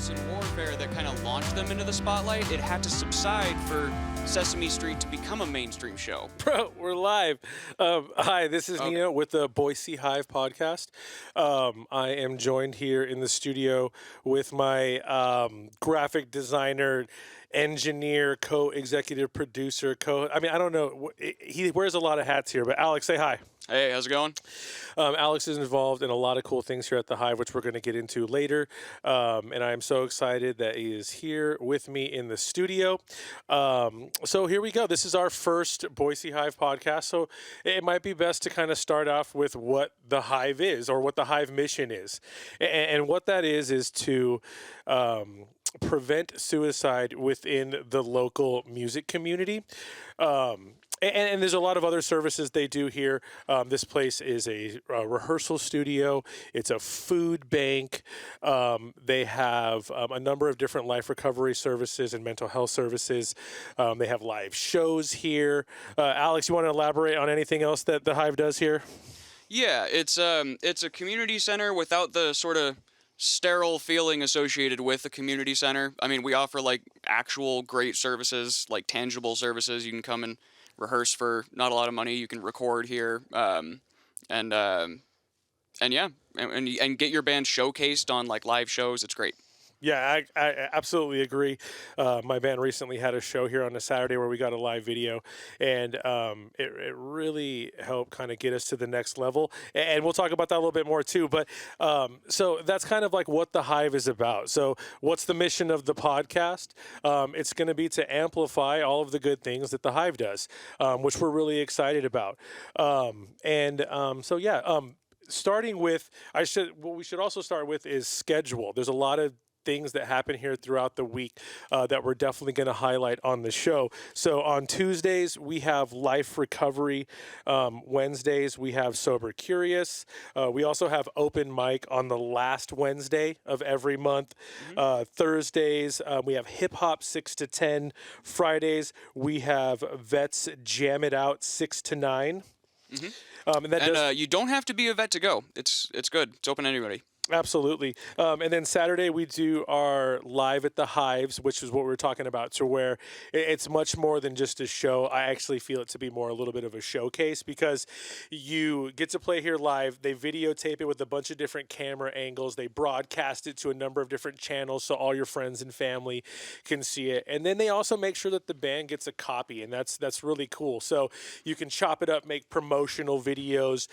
violence and warfare that kind of launched them into the spotlight, it had to subside for Sesame Street to become a mainstream show. Bro, we're live. Hi, this is Nino with the Boise Hive Podcast. I am joined here in the studio with my graphic designer, engineer, co-executive producer, I don't know. He wears a lot of hats here, but Alex, say hi. Hey, how's it going? Alex is involved in a lot of cool things here at the Hive, which we're going to get into later. And I'm so excited that he is here with me in the studio. So here we go. This is our first Boise Hive podcast. So it might be best to kind of start off with what the Hive is, or what the Hive mission is. And what that is to prevent suicide within the local music community. And there's a lot of other services they do here. This place is a rehearsal studio. It's a food bank. They have a number of different life recovery services and mental health services. They have live shows here. Alex, you want to elaborate on anything else that the Hive does here? Yeah, it's a community center without the sort of sterile feeling associated with a community center. I mean, we offer like actual great services, like tangible services. You can come and rehearse for not a lot of money. You can record here, and get your band showcased on like live shows. It's great. Yeah, I absolutely agree. My band recently had a show here on a Saturday where we got a live video, and it really helped kind of get us to the next level. And we'll talk about that a little bit more too. But so that's kind of like what the Hive is about. So what's the mission of the podcast? It's going to be to amplify all of the good things that the Hive does, which we're really excited about. Starting with, what we should also start with is schedule. There's a lot of things that happen here throughout the week that we're definitely going to highlight on the show. So on Tuesdays, we have Life Recovery. Wednesdays, we have Sober Curious. We also have open mic on the last Wednesday of every month. Mm-hmm. Thursdays, we have Hip Hop 6 to 10. Fridays, we have Vets Jam It Out 6 to 9. Mm-hmm. You don't have to be a vet to go. It's good. It's open to anybody. Absolutely. And then Saturday we do our Live at the Hives, which is what we're talking about, to where it's much more than just a show. I actually feel it to be more a little bit of a showcase, because you get to play here live. They videotape it with a bunch of different camera angles. They broadcast it to a number of different channels so all your friends and family can see it. And then they also make sure that the band gets a copy, and that's really cool. So you can chop it up, make promotional videos,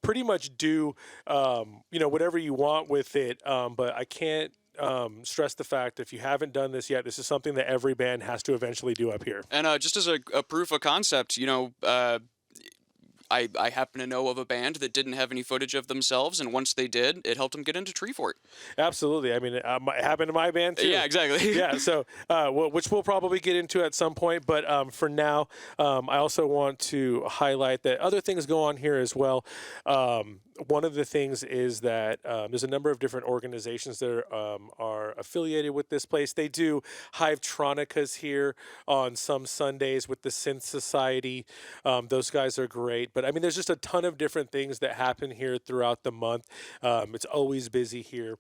pretty much do whatever you want with it, but I can't stress the fact that if you haven't done this yet, this is something that every band has to eventually do up here. And just as a proof of concept, I happen to know of a band that didn't have any footage of themselves, and once they did, it helped them get into Treefort. Absolutely. I mean, it happened to my band too. Yeah, exactly. Yeah, so which we'll probably get into at some point, but for now, I also want to highlight that other things go on here as well. One of the things is that there's a number of different organizations that are affiliated with this place. They do Hivetronicas here on some Sundays with the Synth Society. Those guys are great. But I mean, there's just a ton of different things that happen here throughout the month. It's always busy here.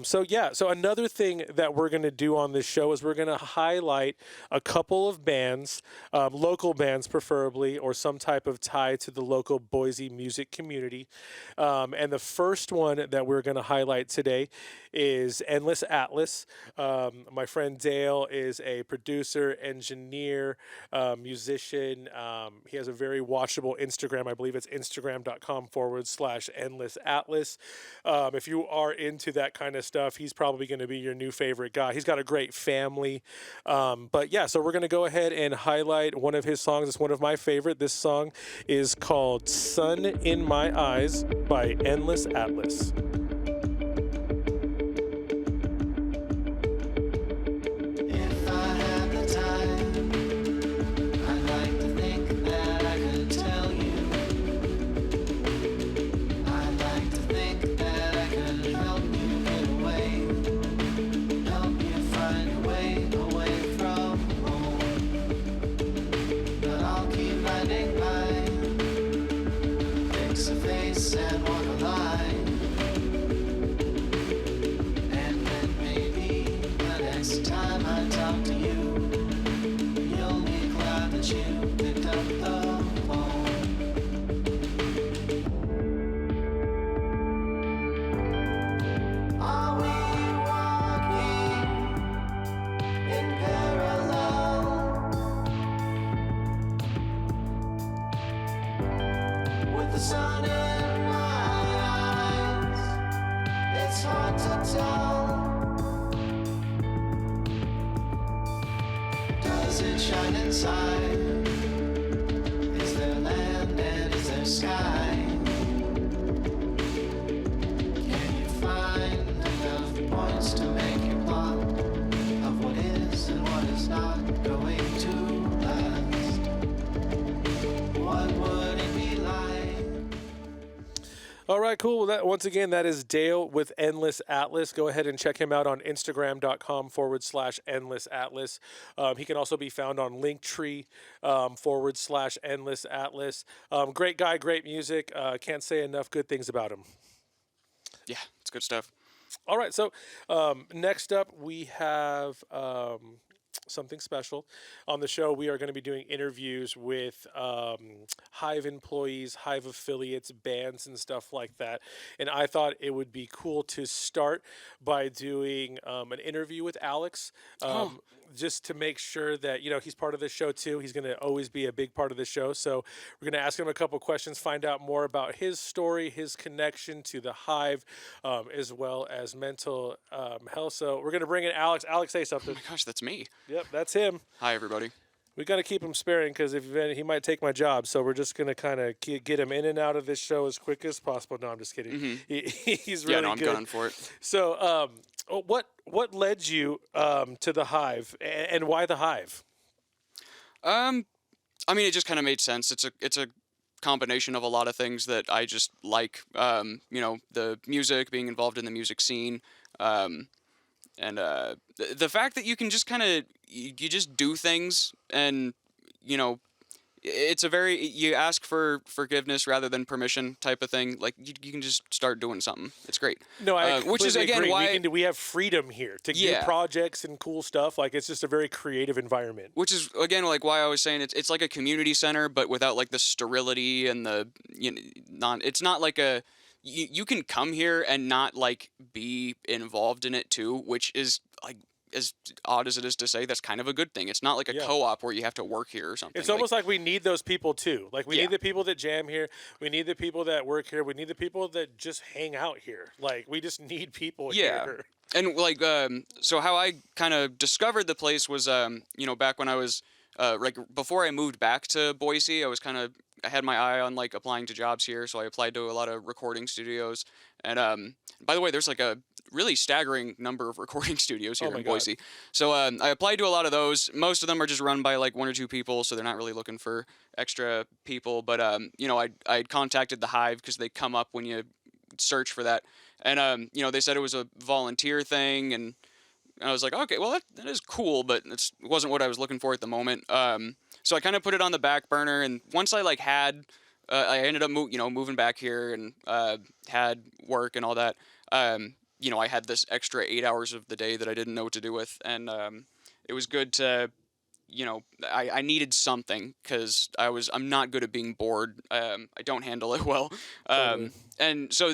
So another thing that we're going to do on this show is we're going to highlight a couple of bands, local bands preferably, or some type of tie to the local Boise music community. And the first one that we're going to highlight today is Endless Atlas. My friend Dale is a producer, engineer, musician. He has a very watchable Instagram. I believe it's Instagram.com/Endless Atlas. If you are into that kind of stuff, he's probably going to be your new favorite guy. He's got a great family. So we're going to go ahead and highlight one of his songs. It's one of my favorite. This song is called Sun in My Eyes by Endless Atlas. Face and walk a line. to tell? Does it shine inside? Is there land and is there sky? Can you find enough points to make your plot of what is and what is not going to last? What would it be like? All right, cool. Well, once again, that is Dale with Endless Atlas. Go ahead and check him out on Instagram.com/Endless Atlas. He can also be found on Linktree /Endless Atlas. Great guy, great music. Can't say enough good things about him. Yeah, it's good stuff. All right, so next up we have something special on the show. We are going to be doing interviews with Hive employees, Hive affiliates, bands, and stuff like that. And I thought it would be cool to start by doing an interview with Alex. Just to make sure that, you know, he's part of the show too. He's going to always be a big part of the show. So we're going to ask him a couple questions, find out more about his story, his connection to the Hive, as well as mental health. So we're going to bring in Alex. Alex, say something. Oh my gosh, that's me. Yep, that's him. Hi, everybody. We got to keep him sparing because if he might take my job. So we're just going to kind of get him in and out of this show as quick as possible. No, I'm just kidding. Mm-hmm. He's really I'm good. gunning for it. So what led you to the Hive and why the Hive? I mean, it just kind of made sense. It's a combination of a lot of things that I just like. You know, the music, being involved in the music scene, and the fact that you can just kind of you just do things, and you know, it's a very you ask for forgiveness rather than permission type of thing. Like you can just start doing something. It's great. No, I which is again agree. why we have freedom here to do projects and cool stuff. Like it's just a very creative environment. Which is again like why I was saying it's like a community center, but without like the sterility and the It's not like a you can come here and not like be involved in it too, which is like as odd as it is to say, that's kind of a good thing. It's not like a co-op where you have to work here or something. It's almost like we need those people too. Like we need the people that jam here. We need the people that work here. We need the people that just hang out here. Like we just need people here. And like so how I kind of discovered the place was you know, back when I was like before I moved back to Boise, I had my eye on like applying to jobs here, so I applied to a lot of recording studios. And by the way, there's like a really staggering number of recording studios here in Boise. So I applied to a lot of those. Most of them are just run by like one or two people, so they're not really looking for extra people. But you know, I contacted the Hive because they come up when you search for that. And you know, they said it was a volunteer thing, and I was like, okay, well that is cool, but it wasn't what I was looking for at the moment. So I kind of put it on the back burner, and once I like had, I ended up moving back here and had work and all that. You know, I had this extra 8 hours of the day that I didn't know what to do with, and it was good to, you know, I needed something because I'm not good at being bored. I don't handle it well, and so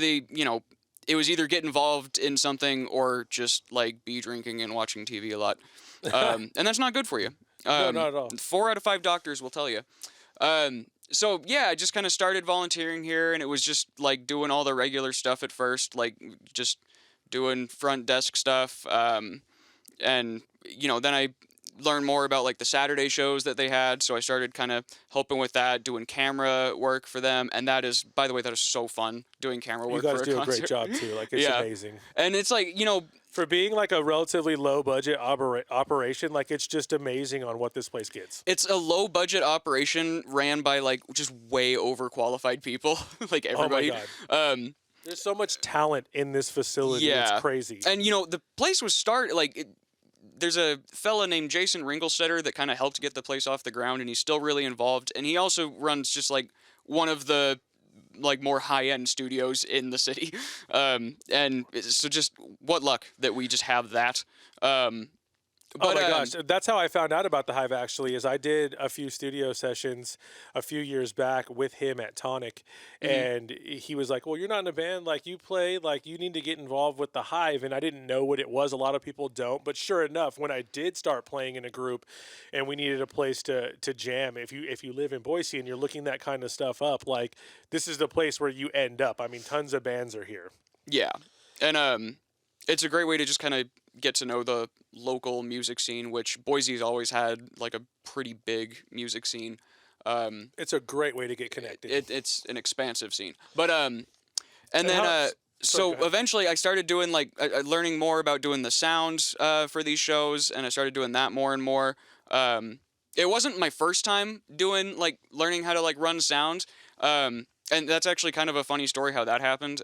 it was either get involved in something or just like be drinking and watching TV a lot, and that's not good for you. No, not at all. 4 out of 5 doctors will tell you. So yeah, I just kind of started volunteering here, and it was just like doing all the regular stuff at first, like just doing front desk stuff. And you know, then I learned more about like the Saturday shows that they had, so I started kind of helping with that, doing camera work for them, and that is, by the way, that is so fun doing camera work. You guys for a do concert. a great job too. Like it's amazing. And it's like, you know, for being like a relatively low budget operation, like it's just amazing on what this place gets. It's a low budget operation ran by like just way overqualified people, like everybody. Oh my God. There's so much talent in this facility. Yeah. It's crazy. And you know, the place was there's a fella named Jason Ringelstetter that kind of helped get the place off the ground, and he's still really involved. And he also runs just like one of the like more high-end studios in the city. And so just what luck that we just have that. Oh my gosh, that's how I found out about the Hive actually, is I did a few studio sessions a few years back with him at Tonic, and he was like, well, you're not in a band, like you play, like you need to get involved with the Hive, and I didn't know what it was. A lot of people don't, but sure enough, when I did start playing in a group and we needed a place to jam, if you live in Boise and you're looking that kind of stuff up, like this is the place where you end up. I mean, tons of bands are here. Yeah. And it's a great way to just kind of get to know the local music scene, which Boise's always had like a pretty big music scene. It's a great way to get connected. It's an expansive scene. But and then go so ahead. eventually I started doing like learning more about doing the sounds for these shows, and I started doing that more and more. It wasn't my first time doing like learning how to like run sound. And that's actually kind of a funny story how that happened.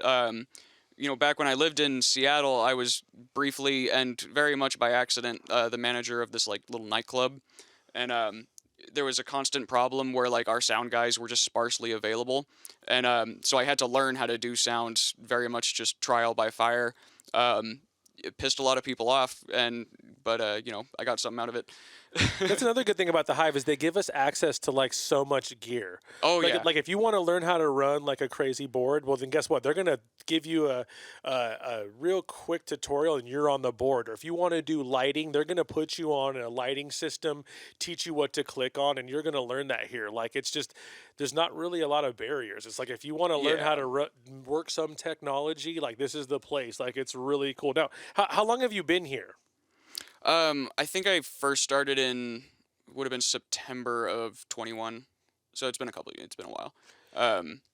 You know, back when I lived in Seattle, I was briefly and very much by accident the manager of this like little nightclub, and there was a constant problem where like our sound guys were just sparsely available, and so I had to learn how to do sound very much just trial by fire. It pissed a lot of people off, but you know, I got something out of it. That's another good thing about the Hive is they give us access to like so much gear. Oh like, yeah. Like if you want to learn how to run like a crazy board, well then guess what? They're gonna give you a real quick tutorial and you're on the board. Or if you want to do lighting, they're gonna put you on a lighting system, teach you what to click on, and you're gonna learn that here. Like it's just there's not really a lot of barriers. It's like if you want to learn how to work some technology, like this is the place. Like it's really cool. Now, how long have you been here? I think I first started would have been September of 21, so it's been it's been a while.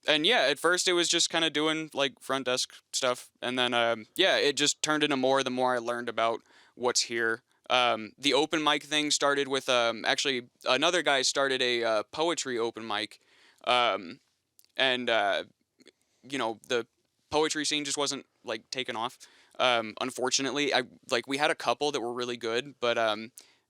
And yeah, at first it was just kind of doing like front desk stuff, and then yeah, it just turned into more the more I learned about what's here. The open mic thing started with actually another guy started a poetry open mic, and you know, the poetry scene just wasn't like taken off. Unfortunately, we had a couple that were really good, but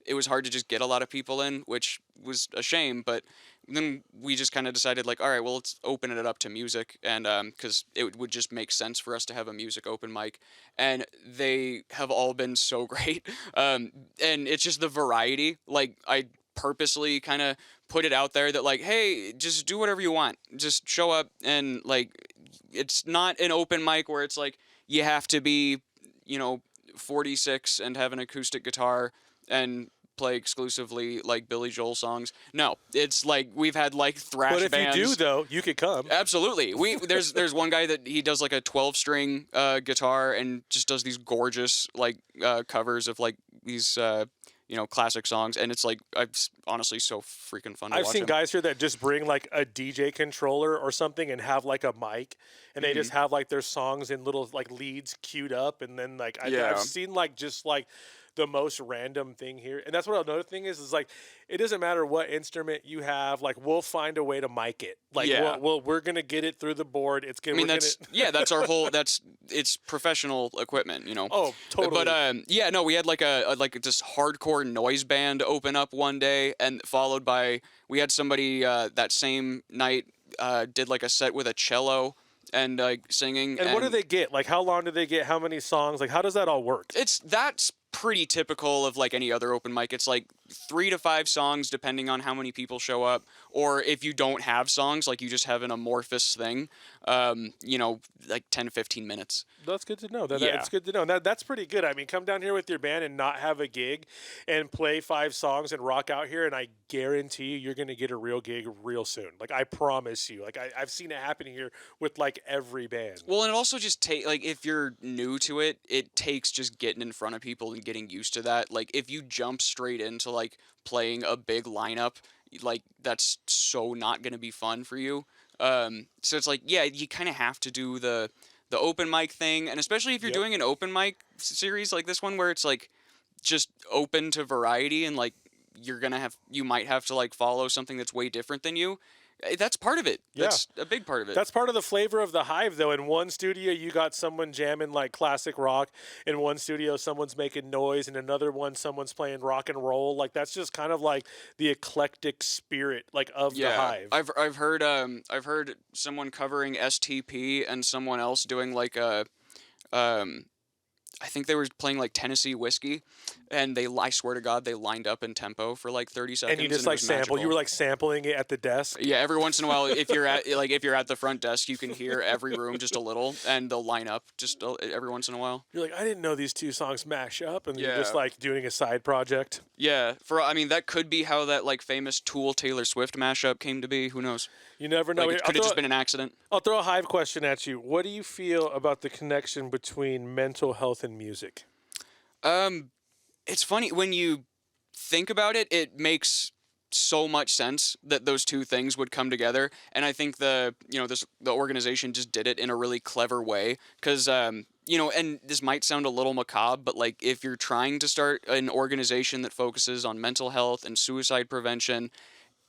it was hard to just get a lot of people in, which was a shame. But then we just kind of decided like, all right, well, let's open it up to music, and because it would just make sense for us to have a music open mic, and they have all been so great. And it's just the variety. Like I purposely kind of put it out there that like, hey, just do whatever you want, just show up, and like, it's not an open mic where it's like you have to be, you know, 46 and have an acoustic guitar and play exclusively like Billy Joel songs. No, it's like we've had like thrash bands. But if you do though, you could come. Absolutely. There's one guy that he does like a 12-string guitar and just does these gorgeous like covers of like these you know, classic songs, and it's like it's honestly so freaking fun to watch. I've seen him. guys here that just bring like a DJ controller or something and have like a mic, and they just have like their songs in little like leads queued up, and then like I've seen like just like the most random thing here. And that's what another thing is like it doesn't matter what instrument you have, like we'll find a way to mic it. Like we're gonna get it through the board. It's gonna. I mean that's our whole it's professional equipment, you know. Oh, totally. But yeah, no, we had like like this hardcore noise band open up one day, and followed by we had somebody that same night did like a set with a cello and like singing. And what do they get? Like how long do they get? How many songs? Like how does that all work? That's pretty typical of like any other open mic. It's like 3 to 5 songs depending on how many people show up, or if you don't have songs, like you just have an amorphous thing, you know, like 10 to 15 minutes. That's good to know. That's good to know. That's pretty good. I mean, come down here with your band and not have a gig and play 5 songs and rock out here, and I guarantee you, you're going to get a real gig real soon. Like, I promise you. Like, I've seen it happen here with, like, every band. Well, and it also just like, if you're new to it, it takes just getting in front of people and getting used to that. Like, if you jump straight into, like, playing a big lineup, like, that's so not going to be fun for you. So it's like, yeah, you kind of have to do the open mic thing, and especially if you're doing an open mic series like this one where it's like just open to variety, and like you might have to like follow something that's way different than you. That's part of it. That's a big part of it. That's part of the flavor of the Hive, though. In one studio, you got someone jamming like classic rock. In one studio, someone's making noise. In another one, someone's playing rock and roll. Like that's just kind of like the eclectic spirit, like of the Hive. I've heard someone covering STP and someone else doing like a I think they were playing like Tennessee Whiskey, and I swear to God, they lined up in tempo for like 30 seconds. And you just like sample. You were like sampling it at the desk. Yeah, every once in a while, if you're at the front desk, you can hear every room just a little, and they'll line up just every once in a while. You're like, I didn't know these 2 songs mash up, and you're just like doing a side project. Yeah, I mean that could be how that like famous Tool Taylor Swift mashup came to be. Who knows? You never know. Like, it could have just been an accident. I'll throw a Hive question at you. What do you feel about the connection between mental health and music? It's funny when you think about it. It makes so much sense that those two things would come together, and I think the organization just did it in a really clever way. Because and this might sound a little macabre, but like if you're trying to start an organization that focuses on mental health and suicide prevention,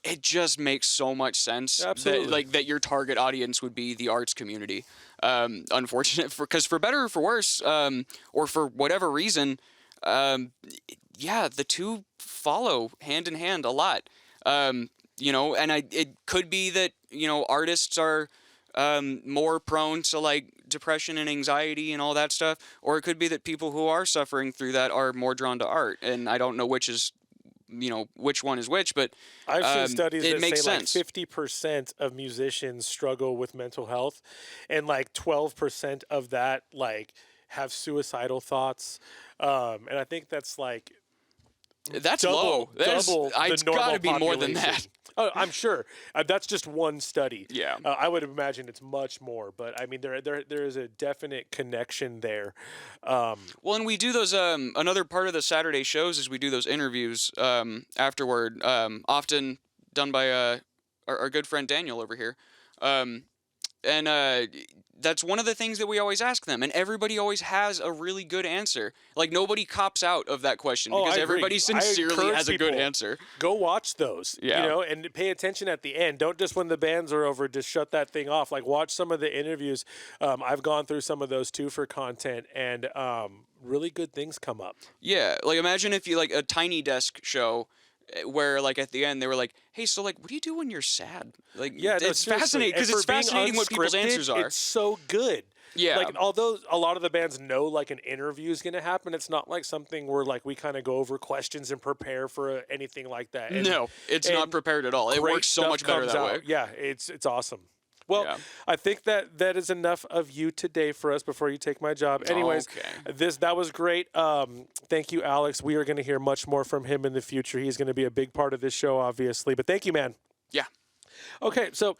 it just makes so much sense that your target audience would be the arts community. Unfortunate because for better or for worse, or for whatever reason, the two follow hand in hand a lot. And it could be that, artists are more prone to like depression and anxiety and all that stuff, or it could be that people who are suffering through that are more drawn to art. And I don't know which one is which, but I've seen studies that say sense. like 50% of musicians struggle with mental health, and like 12% of that like have suicidal thoughts. And I think that's like that's low. It's got to be more than that. Oh, I'm sure. That's just one study. Yeah. I would imagine it's much more, but I mean, there is a definite connection there. Well, and we do those. Another part of the Saturday shows is we do those interviews afterward, often done by our good friend Daniel over here. And that's one of the things that we always ask them, and everybody always has a really good answer. Like, nobody cops out of that question because everybody sincerely has a good answer. Go watch those, and pay attention at the end. Don't just when the bands are over, just shut that thing off. Like, watch some of the interviews. I've gone through some of those too for content, and really good things come up. Yeah, like imagine if you like a Tiny Desk show where like at the end they were like, hey, so like what do you do when you're sad? Like, it's fascinating because it's fascinating what people's answers are. It's so good. Yeah. Like, although a lot of the bands know like an interview is going to happen, it's not like something where like we kind of go over questions and prepare for anything like that. No, it's not prepared at all. It works so much better that way. Yeah, it's awesome. Well, I think that is enough of you today for us before you take my job. Anyways, that was great. Thank you, Alex. We are going to hear much more from him in the future. He's going to be a big part of this show, obviously. But thank you, man. Yeah. Okay, so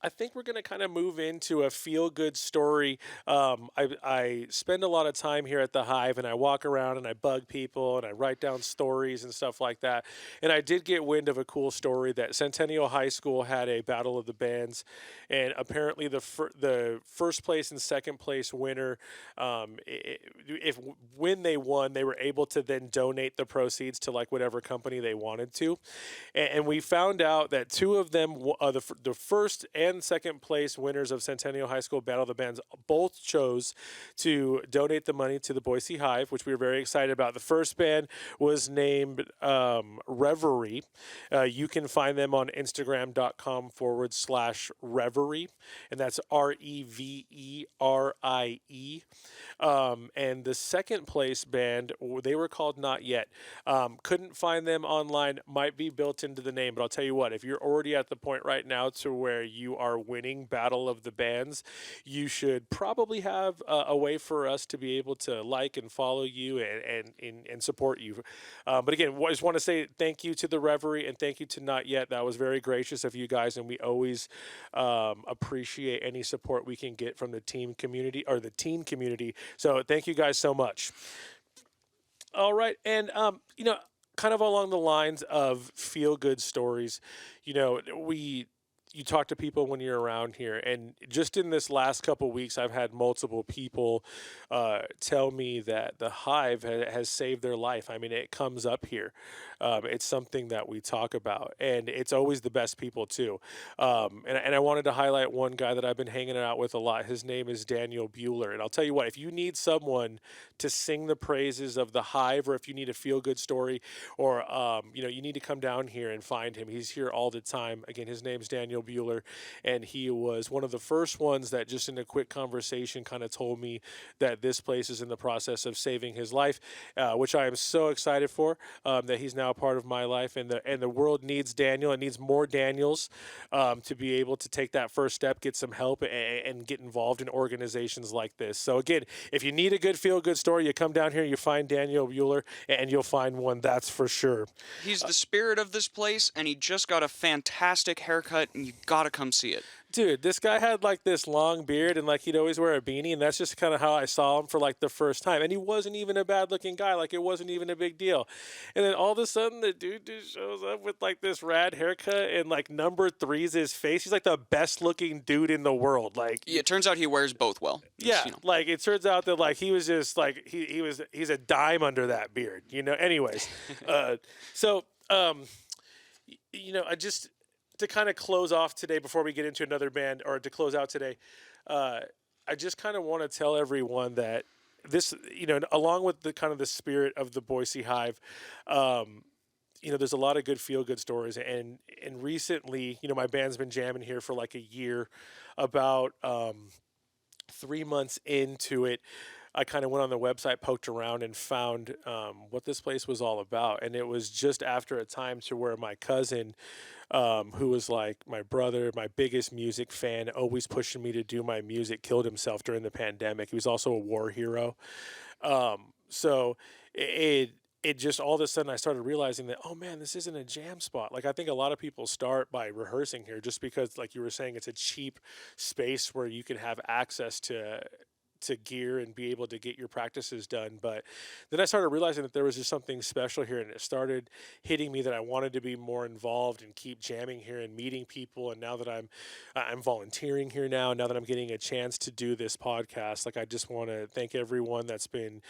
I think we're going to kind of move into a feel-good story. I spend a lot of time here at the Hive, and I walk around and I bug people and I write down stories and stuff like that. And I did get wind of a cool story that Centennial High School had a Battle of the Bands, and apparently the first place and second place winner, when they won, they were able to then donate the proceeds to like whatever company they wanted to. And we found out that two of them, the first and second place winners of Centennial High School Battle of the Bands, both chose to donate the money to the Boise Hive, which we were very excited about. The first band was named Reverie. You can find them on Instagram.com/Reverie, and that's REVERIE. And the second place band, they were called Not Yet. Couldn't find them online, might be built into the name, but I'll tell you what, if you're already at the point right now to where you are winning Battle of the Bands, you should probably have a way for us to be able to like and follow you and support you. But again, I just want to say thank you to the Reverie and thank you to Not Yet. That was very gracious of you guys, and we always appreciate any support we can get from the teen community. So thank you guys so much. All right, and kind of along the lines of feel-good stories, you talk to people when you're around here, and just in this last couple weeks, I've had multiple people tell me that the Hive has saved their life. I mean, it comes up here. It's something that we talk about, and it's always the best people too. And I wanted to highlight one guy that I've been hanging out with a lot. His name is Daniel Bueller, and I'll tell you what, if you need someone to sing the praises of the Hive, or if you need a feel-good story, or you need to come down here and find him. He's here all the time. Again, his name's Daniel Bueller, and he was one of the first ones that just in a quick conversation kind of told me that this place is in the process of saving his life, which I am so excited for, that he's now a part of my life, and the world needs Daniel. It needs more Daniels to be able to take that first step, get some help, and get involved in organizations like this. So again, if you need a good feel-good story, you come down here, you find Daniel Bueller, and you'll find one, that's for sure. He's the spirit of this place, and he just got a fantastic haircut, and you gotta come see it. Dude, this guy had like this long beard and like he'd always wear a beanie, and that's just kind of how I saw him for like the first time. And he wasn't even a bad looking guy, like it wasn't even a big deal. And then all of a sudden the dude just shows up with like this rad haircut and like number 3's his face. He's like the best looking dude in the world. Like Yeah, it turns out he wears both well. yeah, You know. like it turns out that like he was just like he's a dime under that beard, you know. Anyways, you know, I just to kind of close off today before we get into another band, or to close out today, I just kind of want to tell everyone that this, you know, along with the kind of the spirit of the Boise Hive, you know, there's a lot of good feel-good stories, and recently, you know, my band's been jamming here for like a year. About 3 months into it, I kind of went on the website, poked around, and found what this place was all about. And it was just after a time to where my cousin, who was like my brother, my biggest music fan, always pushing me to do my music, killed himself during the pandemic. He was also a war hero. So it just all of a sudden I started realizing that, oh man, this isn't a jam spot. Like I think a lot of people start by rehearsing here just because, like you were saying, it's a cheap space where you can have access to gear and be able to get your practices done. But then I started realizing that there was just something special here, and it started hitting me that I wanted to be more involved and keep jamming here and meeting people. And now that I'm volunteering here now that I'm getting a chance to do this podcast, like I just want to thank everyone that's been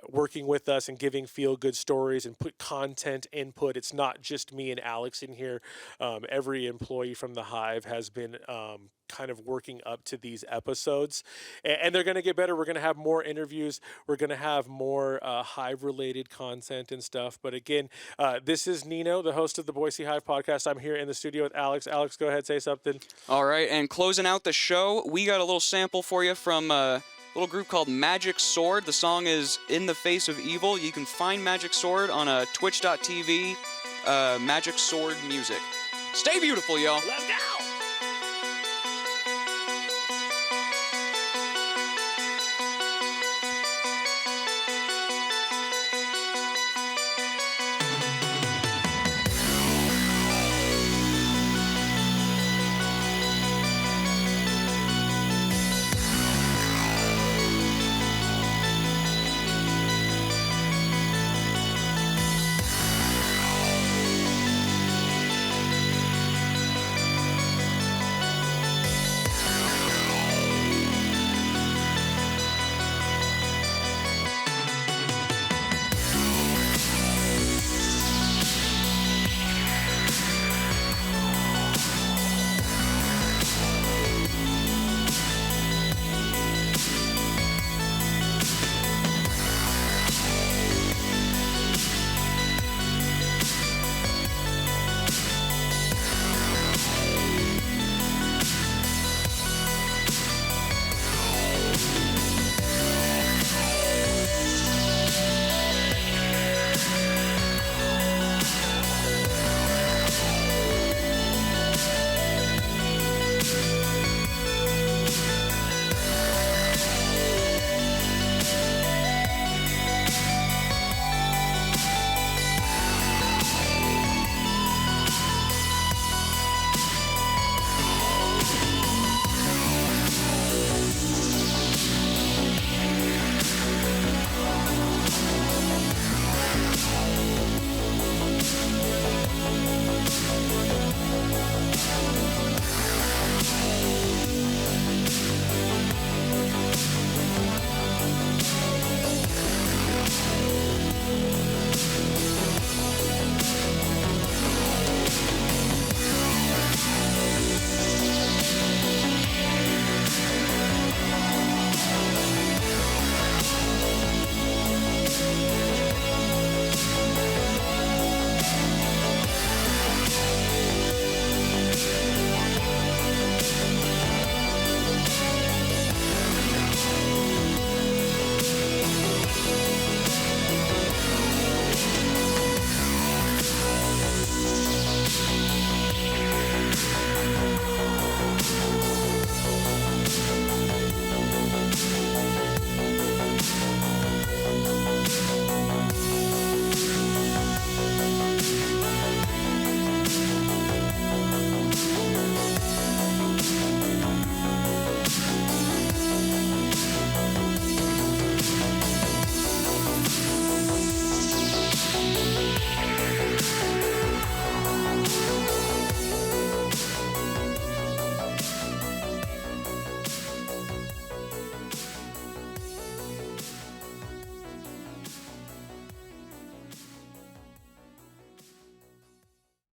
working with us and giving feel-good stories and put content input. It's not just me and Alex in here. Every employee from the Hive has been kind of working up to these episodes, and they're going to get better. We're going to have more interviews. We're going to have more Hive-related content and stuff. But again, this is Nino, the host of the Boise Hive Podcast. I'm here in the studio with Alex. Alex, go ahead, say something. All right, and closing out the show, we got a little sample for you from a little group called Magic Sword. The song is In the Face of Evil. You can find Magic Sword on twitch.tv, Magic Sword Music. Stay beautiful, y'all. Let's go!